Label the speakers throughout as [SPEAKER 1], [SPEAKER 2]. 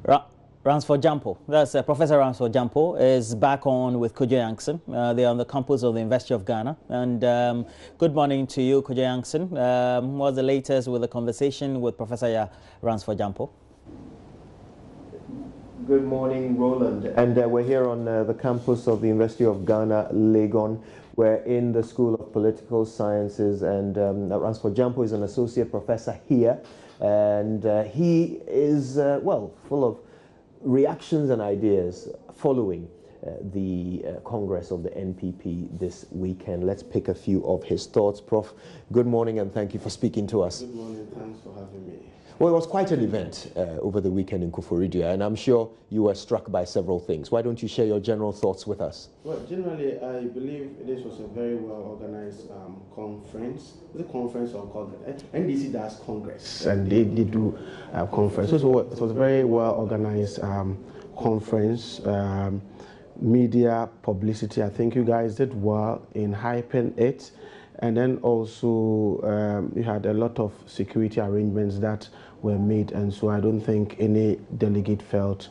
[SPEAKER 1] Ransford Gyampo, that's Professor Ransford Gyampo, is back on with Kojo Yankson. They're on the campus of the University of Ghana. And good morning to you, Kojo Yankson. What's the latest with the conversation with Professor Ransford Gyampo?
[SPEAKER 2] Good morning, Roland. And we're here on the campus of the University of Ghana, Legon. We're in the School of Political Sciences, and Ransford Gyampo is an associate professor here. And he is, well, full of reactions and ideas following the Congress of the NPP this weekend. Let's pick a few of his thoughts. Prof, good morning and thank you for speaking to us.
[SPEAKER 3] Good morning, thanks for having me.
[SPEAKER 2] Well, it was quite an event over the weekend in Koforidua, and I'm sure you were struck by several things. Why don't you share your general thoughts with us?
[SPEAKER 3] Well, generally, I believe this was a very well-organized conference. The conference or Congress. NDC does Congress, and they do conference. So it was a very well-organized conference. Media publicity, I think you guys did well in hyping it. And then also you had a lot of security arrangements that were made, and so I don't think any delegate felt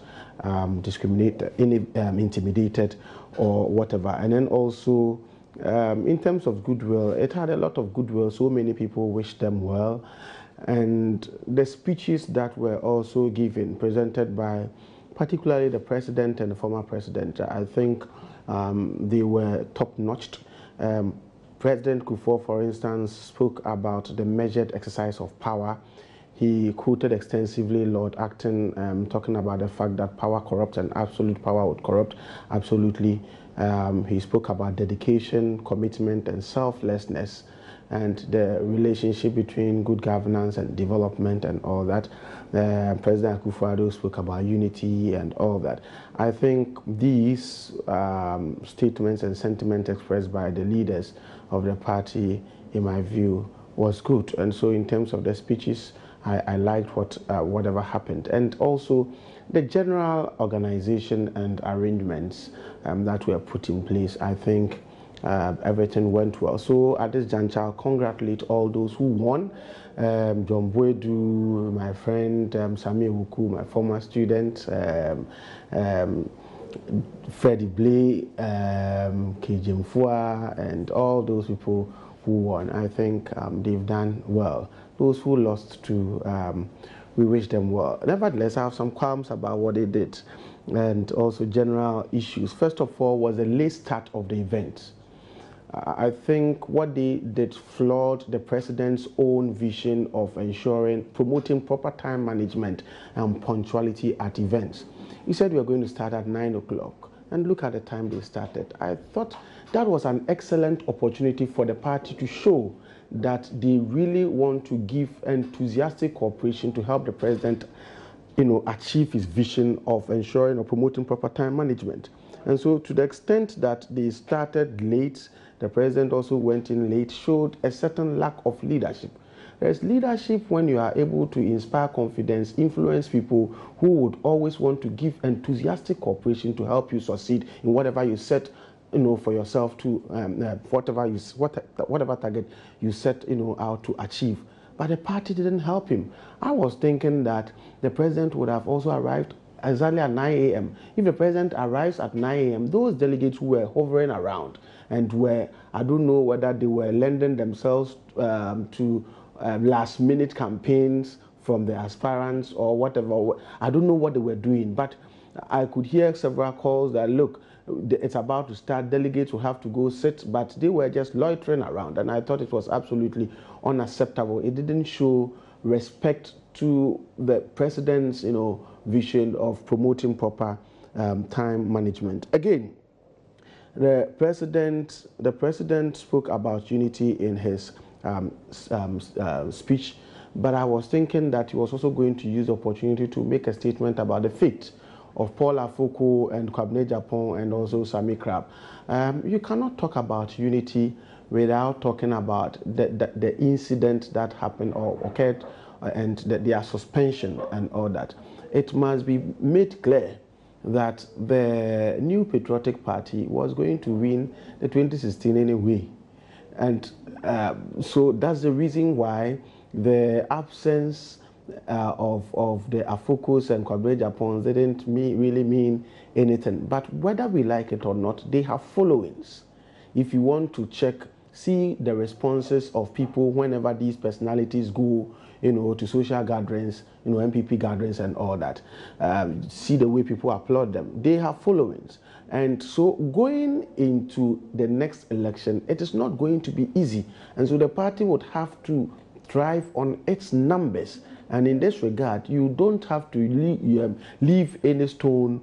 [SPEAKER 3] intimidated or whatever. And then also in terms of goodwill, it had a lot of goodwill. So many people wished them well, and the speeches that were also given, presented by particularly the president and the former president, I think they were top-notched. President Kufuor, for instance, spoke about the measured exercise of power. He quoted extensively Lord Acton, talking about the fact that power corrupts and absolute power would corrupt absolutely. He spoke about dedication, commitment, and selflessness, and the relationship between good governance and development and all that. President Akufo-Addo spoke about unity and all that. I think these statements and sentiments expressed by the leaders of the party, in my view, was good. And so in terms of the speeches, I liked whatever happened. And also the general organization and arrangements that were put in place, I think everything went well. So at this juncture, I'll congratulate all those who won. John Boedu, my friend, Sami Wuku, my former student, Freddie Blay, Gyampo, and all those people who won. I think they've done well. Those who lost to, we wish them well. Nevertheless, I have some qualms about what they did, and also general issues. First of all was the late start of the event. I think what they did flawed the president's own vision of promoting proper time management and punctuality at events. He said we are going to start at 9 o'clock, and look at the time they started. I thought that was an excellent opportunity for the party to show that they really want to give enthusiastic cooperation to help the president, achieve his vision of ensuring or promoting proper time management. And so to the extent that they started late, the president also went in late, showed a certain lack of leadership. There's leadership when you are able to inspire confidence, influence people who would always want to give enthusiastic cooperation to help you succeed in whatever you set, for yourself to, whatever target you set, out to achieve. But the party didn't help him. I was thinking that the president would have also arrived exactly at 9 a.m. If the president arrives at 9 a.m., those delegates who were hovering around and were, I don't know whether they were lending themselves to last-minute campaigns from the aspirants or whatever. I don't know what they were doing, but I could hear several calls that, look, it's about to start, delegates will have to go sit, but they were just loitering around, and I thought it was absolutely unacceptable. It didn't show respect to the president's, vision of promoting proper time management. Again, the president spoke about unity in his speech, but I was thinking that he was also going to use the opportunity to make a statement about the fate of Paul Afoko and Kwabena Gyampo and also Sammy Crab. You cannot talk about unity without talking about the incident that happened or occurred and their suspension and all that. It must be made clear that the New Patriotic Party was going to win the 2016 anyway. And so that's the reason why the absence of the Afokos and Kwabre Japons didn't really mean anything. But whether we like it or not, they have followings. If you want to check, see the responses of people whenever these personalities go, to social gatherings, NPP gatherings and all that. See the way people applaud them. They have followings. And so going into the next election, it is not going to be easy. And so the party would have to thrive on its numbers. And in this regard, you don't have to leave any stone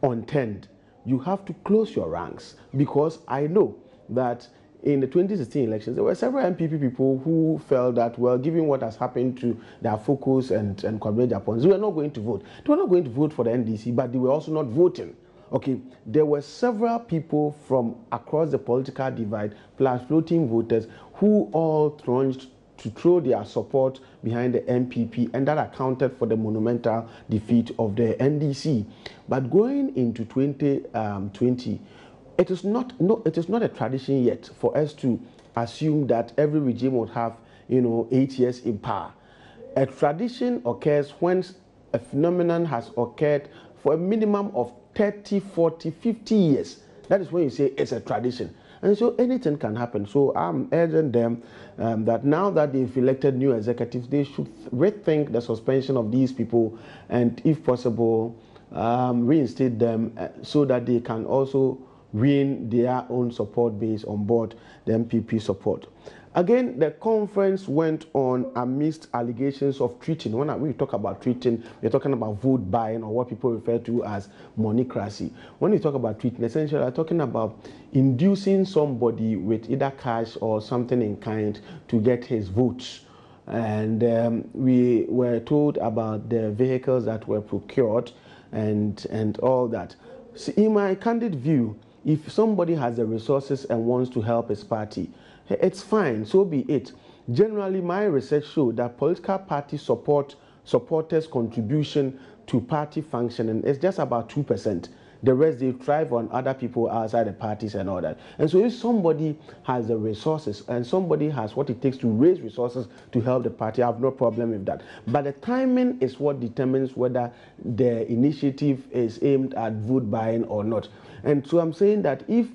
[SPEAKER 3] unturned. You have to close your ranks, because I know that in the 2016 elections, there were several NPP people who felt that, well, given what has happened to their Focus and Kwabre Japons, they were not going to vote. They were not going to vote for the NDC, but they were also not voting. Okay, there were several people from across the political divide, plus floating voters, who all thronged to throw their support behind the NPP, and that accounted for the monumental defeat of the NDC. But going into 2020, it is not a tradition yet for us to assume that every regime would have 8 years in power. A tradition occurs when a phenomenon has occurred for a minimum of 30, 40, 50 years. That is when you say it's a tradition. And so anything can happen. So I'm urging them that now that they've elected new executives, they should rethink the suspension of these people, and if possible, reinstate them so that they can also win their own support base on board the NPP support. Again, the conference went on amidst allegations of treating. When we talk about treating, we're talking about vote buying, or what people refer to as moneycracy. When we talk about treating, essentially, we're talking about inducing somebody with either cash or something in kind to get his votes. And we were told about the vehicles that were procured and all that. So in my candid view, if somebody has the resources and wants to help his party, it's fine, so be it. Generally, my research showed that political party supporters' contribution to party functioning is just about 2%. The rest, they thrive on other people outside the parties and all that. And so if somebody has the resources and somebody has what it takes to raise resources to help the party, I have no problem with that. But the timing is what determines whether the initiative is aimed at vote buying or not. And so I'm saying that if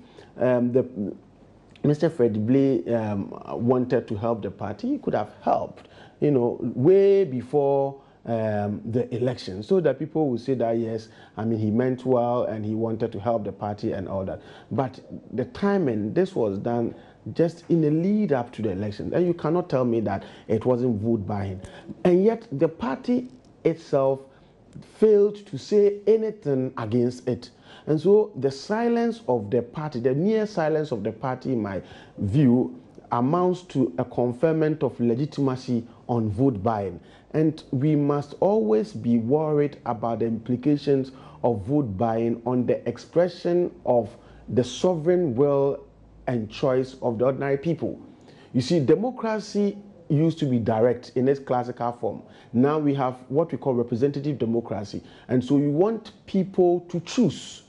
[SPEAKER 3] Mr. Freddie Blay wanted to help the party, he could have helped, way before the election, so that people will say that, yes, he meant well and he wanted to help the party and all that. But the timing, this was done just in the lead up to the election. And you cannot tell me that it wasn't vote buying. And yet the party itself failed to say anything against it. And so the silence of the party, the near silence of the party, in my view, amounts to a conferment of legitimacy on vote buying. And we must always be worried about the implications of vote buying on the expression of the sovereign will and choice of the ordinary people. You see, democracy used to be direct in its classical form. Now we have what we call representative democracy. And so you want people to choose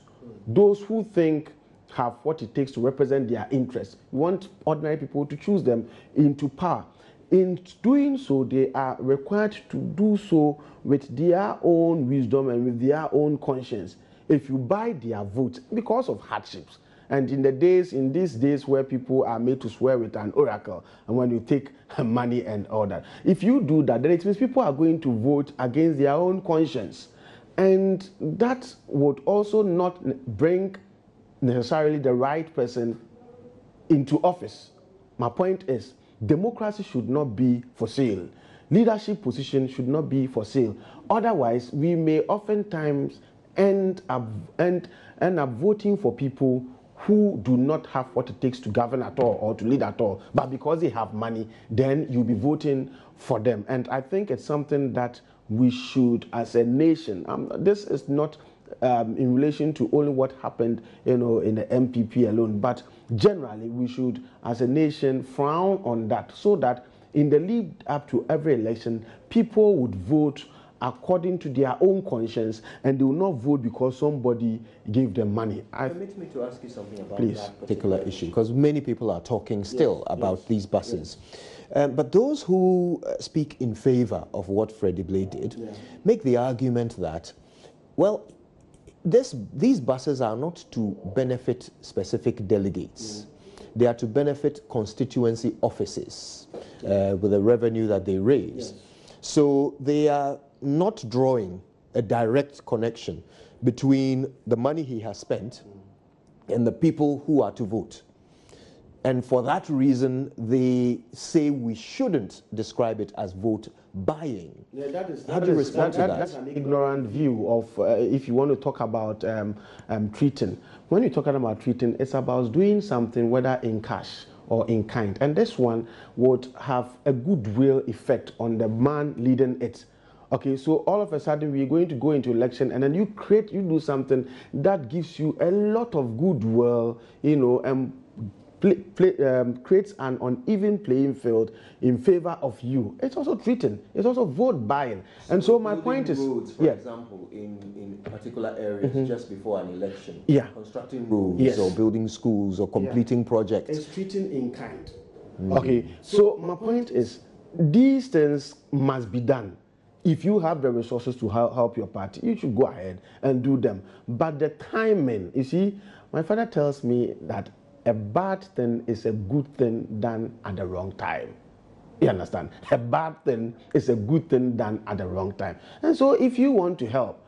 [SPEAKER 3] those who think have what it takes to represent their interests. You want ordinary people to choose them into power. In doing so, they are required to do so with their own wisdom and with their own conscience. If you buy their votes because of hardships, and in these days where people are made to swear with an oracle, and when you take money and all that, if you do that, then it means people are going to vote against their own conscience. And that would also not bring necessarily the right person into office. My point is, democracy should not be for sale. Leadership position should not be for sale. Otherwise, we may oftentimes end up voting for people who do not have what it takes to govern at all or to lead at all. But because they have money, then you'll be voting for them. And I think it's something that we should, as a nation, this is not in relation to only what happened, in the NPP alone, but generally we should, as a nation, frown on that, so that in the lead up to every election, people would vote according to their own conscience, and they will not vote because somebody gave them money.
[SPEAKER 2] Permit me to ask you something about that particular issue, because many people are talking still about these buses. But those who speak in favor of what Freddie Blay did make the argument that, well, these buses are not to benefit specific delegates. They are to benefit constituency offices with the revenue that they raise. So they are not drawing a direct connection between the money he has spent and the people who are to vote. And for that reason, they say we shouldn't describe it as vote buying. How do you respond to that?
[SPEAKER 3] That's an ignorant view of, if you want to talk about treating. When you're talking about treating, it's about doing something, whether in cash or in kind. And this one would have a goodwill effect on the man leading it. Okay, so all of a sudden we're going to go into election, and then you do something that gives you a lot of goodwill, you know, creates an uneven playing field in favor of you. It's also treating. It's also vote buying. And so my point is,
[SPEAKER 2] roads, for example, in particular areas just before an election, constructing roads or building schools or completing projects.
[SPEAKER 3] It's treating in kind. Okay, so my point is, these things must be done. If you have the resources to help your party, you should go ahead and do them. But the timing, you see, my father tells me that a bad thing is a good thing done at the wrong time. You understand? A bad thing is a good thing done at the wrong time. And so if you want to help,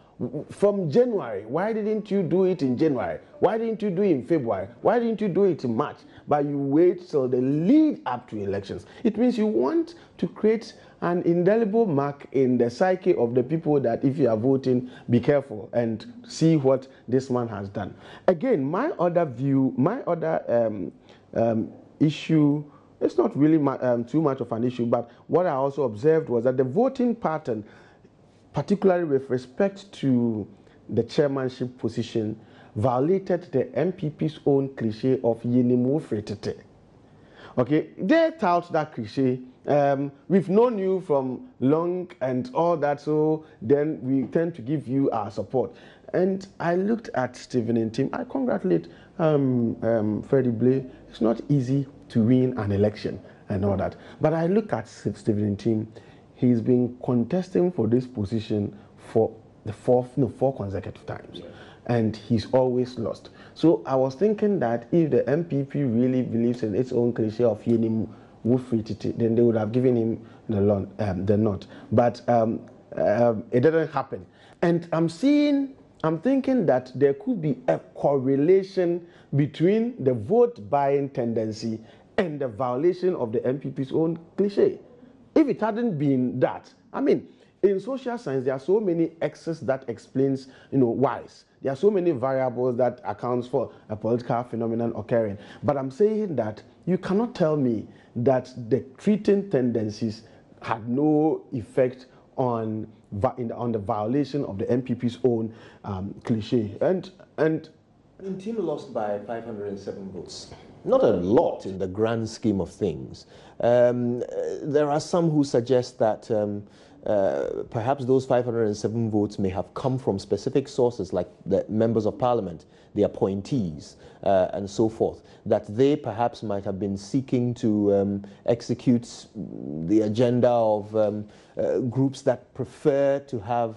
[SPEAKER 3] from January, why didn't you do it in January? Why didn't you do it in February? Why didn't you do it in March? But you wait till the lead up to elections. It means you want to create an indelible mark in the psyche of the people that if you are voting, be careful and see what this man has done. Again, my other view, my other issue, it's not really too much of an issue, but what I also observed was that the voting pattern, particularly with respect to the chairmanship position, violated the NPP's own cliche of Yenimu Fretete. Okay, they tout that cliche. We've known you from long and all that, so then we tend to give you our support. And I looked at Stephen and Tim. I congratulate Freddie Blay. It's not easy to win an election and all that. But I look at Stephen and Tim. He's been contesting for this position for the four consecutive times. And he's always lost. So I was thinking that if the NPP really believes in its own cliche of Yenimu, then they would have given him the nod. But it didn't happen. And I'm thinking that there could be a correlation between the vote buying tendency and the violation of the NPP's own cliche. If it hadn't been that, I mean, in social science, there are so many X's that explains, Y's. There are so many variables that accounts for a political phenomenon occurring. But I'm saying that you cannot tell me that the treating tendencies had no effect on the violation of the NPP's own cliche. And
[SPEAKER 2] Tim lost by 507 votes. Not a lot in the grand scheme of things. There are some who suggest that perhaps those 507 votes may have come from specific sources like the members of parliament, the appointees, and so forth, that they perhaps might have been seeking to execute the agenda of groups that prefer to have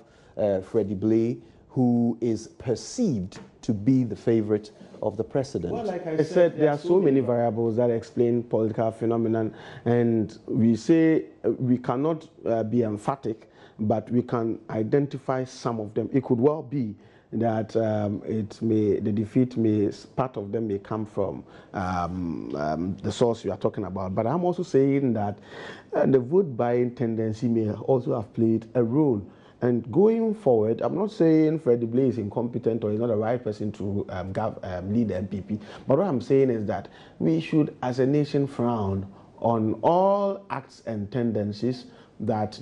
[SPEAKER 2] Freddie Blay, who is perceived to be the favorite of the president.
[SPEAKER 3] Well, like I said, there are so many variables that explain political phenomenon, and we say we cannot be emphatic, but we can identify some of them. It could well be that the defeat part of them may come from the source you are talking about. But I'm also saying that the vote buying tendency may also have played a role. And going forward, I'm not saying Freddie Blay is incompetent or he's not the right person to lead the NPP. But what I'm saying is that we should, as a nation, frown on all acts and tendencies that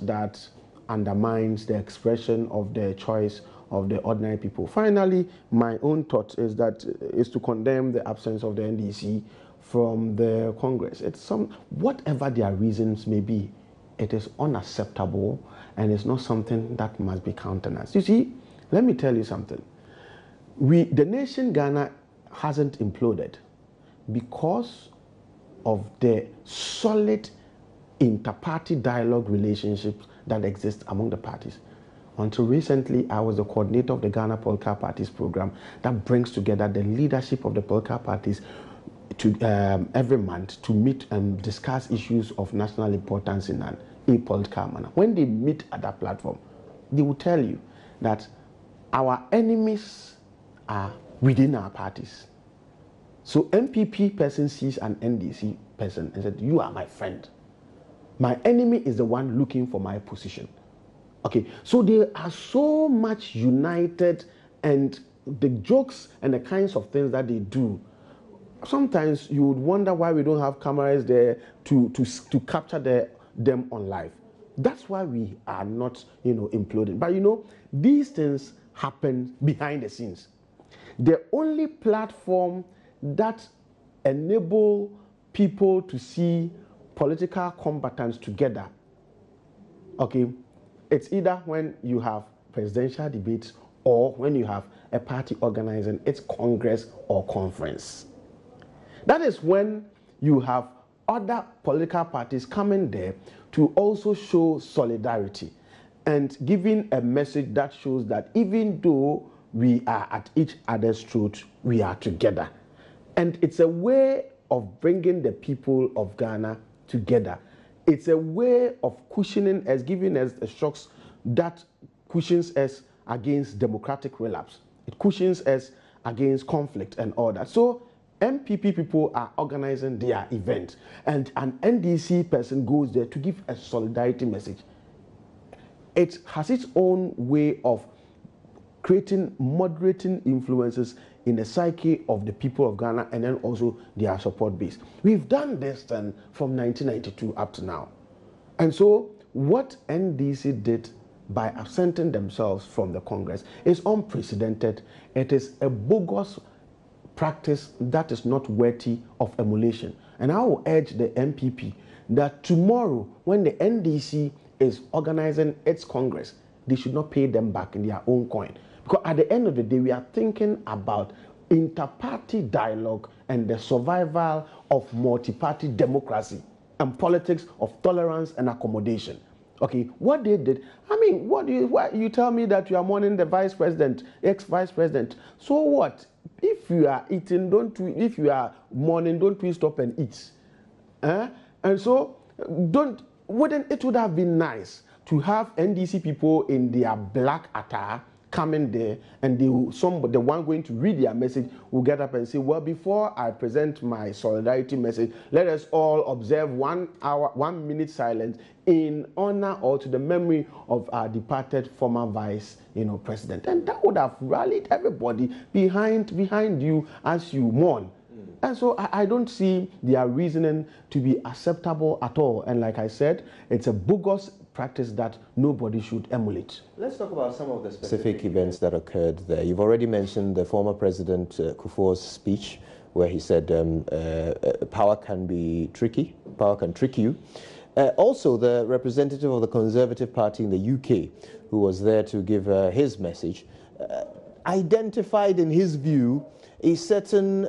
[SPEAKER 3] undermines the expression of the choice of the ordinary people. Finally, my own thought is to condemn the absence of the NDC from the Congress. Whatever their reasons may be, it is unacceptable. And it's not something that must be countenanced. You see, let me tell you something. The nation Ghana hasn't imploded because of the solid inter-party dialogue relationships that exist among the parties. Until recently, I was the coordinator of the Ghana Political Parties program that brings together the leadership of the political parties to every month to meet and discuss issues of national importance in an apolitical manner. When they meet at that platform, they will tell you that our enemies are within our parties. So NPP person sees an NDC person and said, "You are my friend. My enemy is the one looking for my position." Okay, so they are so much united, and the jokes and the kinds of things that they do, sometimes you would wonder why we don't have cameras there to capture them on live. That's why we are not, imploding. But these things happen behind the scenes. The only platform that enable people to see political combatants together, okay, it's either when you have presidential debates or when you have a party organizing its congress or conference. That is when you have other political parties coming there to also show solidarity and giving a message that shows that even though we are at each other's throat, we are together. And it's a way of bringing the people of Ghana together. It's a way of cushioning us, giving us the shocks that cushions us against democratic relapse. It cushions us against conflict and all that. So NPP people are organizing their event, and an NDC person goes there to give a solidarity message. It has its own way of creating moderating influences in the psyche of the people of Ghana and then also their support base. We've done this then from 1992 up to now. And so what NDC did by absenting themselves from the Congress is unprecedented. It is a bogus practice that is not worthy of emulation. And I will urge the NPP that tomorrow, when the NDC is organizing its Congress, they should not pay them back in their own coin. Because at the end of the day, we are thinking about inter-party dialogue and the survival of multi-party democracy and politics of tolerance and accommodation. Okay, what they did, what you tell me that you are mourning the vice president, ex-vice president. So what? If you are eating, if you are mourning, don't we stop and eat? And so, wouldn't it would have been nice to have NDC people in their black attire coming there, and the one going to read their message will get up and say, well, before I present my solidarity message, let us all observe 1 minute silence in honor or to the memory of our departed former vice, president. And that would have rallied everybody behind you as you mourn. And so I don't see their reasoning to be acceptable at all. And like I said, it's a bogus practice that nobody should emulate.
[SPEAKER 2] Let's talk about some of the specific events that occurred there. You've already mentioned the former President Kufuor's speech, where he said power can be tricky, power can trick you. Also, the representative of the Conservative Party in the UK, who was there to give his message, identified in his view a certain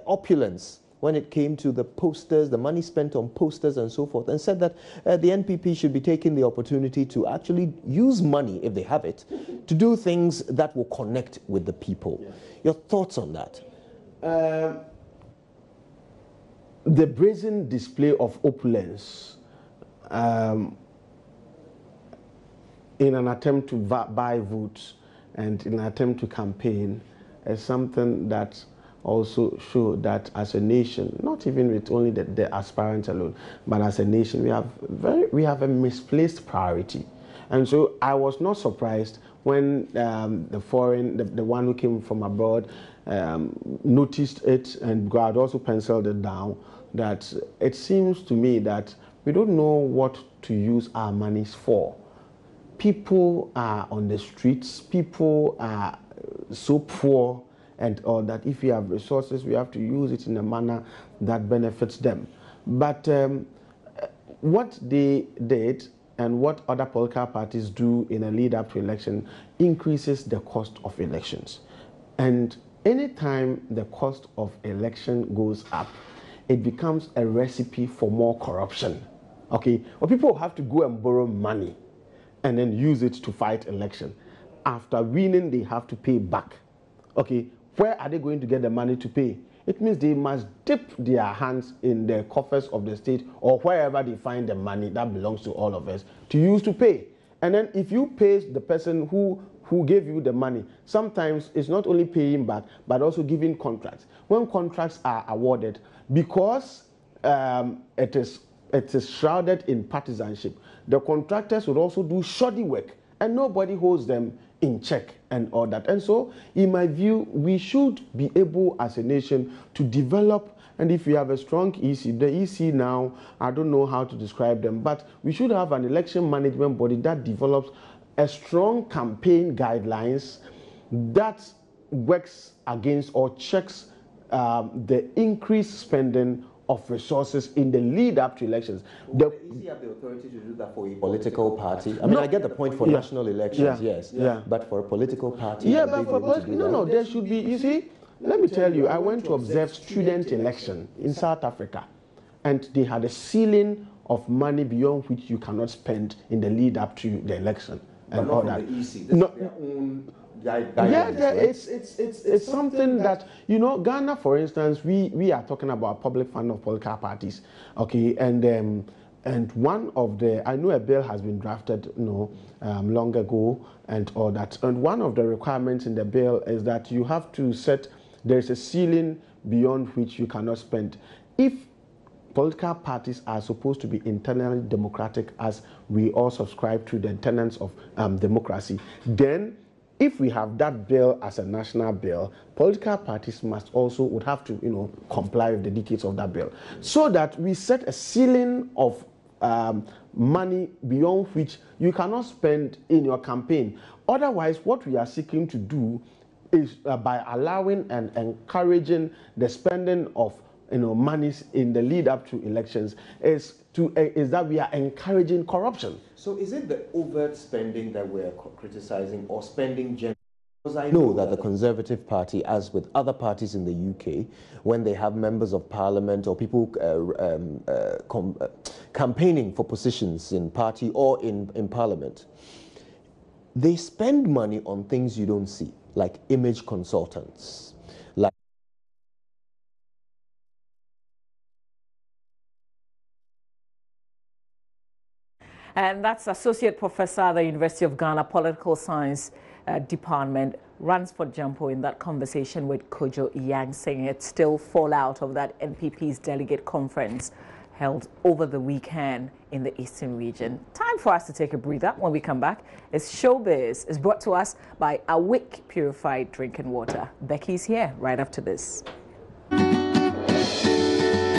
[SPEAKER 2] opulence when it came to the posters, the money spent on posters and so forth, and said that the NPP should be taking the opportunity to actually use money, if they have it, to do things that will connect with the people. Yeah. Your thoughts on that?
[SPEAKER 3] The brazen display of opulence in an attempt to buy votes and in an attempt to campaign is something that also show that as a nation, not even with only the aspirants alone, but as a nation, we have a misplaced priority. And so I was not surprised when the one who came from abroad noticed it, and God also penciled it down, that it seems to me that we don't know what to use our monies for. People are on the streets, people are so poor, and all that if we have resources, we have to use it in a manner that benefits them. But what they did and what other political parties do in a lead-up to election increases the cost of elections. And anytime the cost of election goes up, it becomes a recipe for more corruption. Okay, or people have to go and borrow money and then use it to fight election. After winning, they have to pay back. Okay, where are they going to get the money to pay? It means they must dip their hands in the coffers of the state or wherever they find the money that belongs to all of us to use to pay. And then if you pay the person who gave you the money, sometimes it's not only paying back, but also giving contracts. When contracts are awarded, because it is shrouded in partisanship, the contractors would also do shoddy work, and nobody holds them in check and all that. And so, in my view, we should be able as a nation to develop, and if we have a strong EC, the EC now, I don't know how to describe them, but we should have an election management body that develops a strong campaign guidelines that works against or checks the increased spending of resources in the lead up to elections.
[SPEAKER 2] The EC have the authority to do that for a political party? I mean, I get the point for national elections, yes. Yeah. But for a political party,
[SPEAKER 3] but for no, there should be, you see, let me tell you, I went to observe student election in South Africa, and they had a ceiling of money beyond which you cannot spend in the lead up to the election. And all that.
[SPEAKER 2] The EC, their own
[SPEAKER 3] it's something that, you know, Ghana, for instance, we are talking about public fund of political parties, okay, and one of the, I know a bill has been drafted, long ago and all that, and one of the requirements in the bill is that you have to set, there's a ceiling beyond which you cannot spend. If political parties are supposed to be internally democratic, as we all subscribe to the tenets of democracy, then if we have that bill as a national bill, political parties would have to, comply with the dictates of that bill, so that we set a ceiling of money beyond which you cannot spend in your campaign. Otherwise, what we are seeking to do is by allowing and encouraging the spending of monies in the lead up to elections is that we are encouraging corruption.
[SPEAKER 2] So is it the overt spending that we're criticizing, or spending generally? Because I know that the Conservative Party, as with other parties in the UK, when they have members of parliament or people campaigning for positions in party or in parliament, they spend money on things you don't see, like image consultants.
[SPEAKER 4] And that's Associate Professor at the University of Ghana, Political Science Department, runs for Gyampo in that conversation with Kojo Yangsing. It's still fallout of that NPP's delegate conference held over the weekend in the Eastern region. Time for us to take a breather. When we come back, it's Showbiz. It's brought to us by Awake Purified Drinking Water. Becky's here right after this.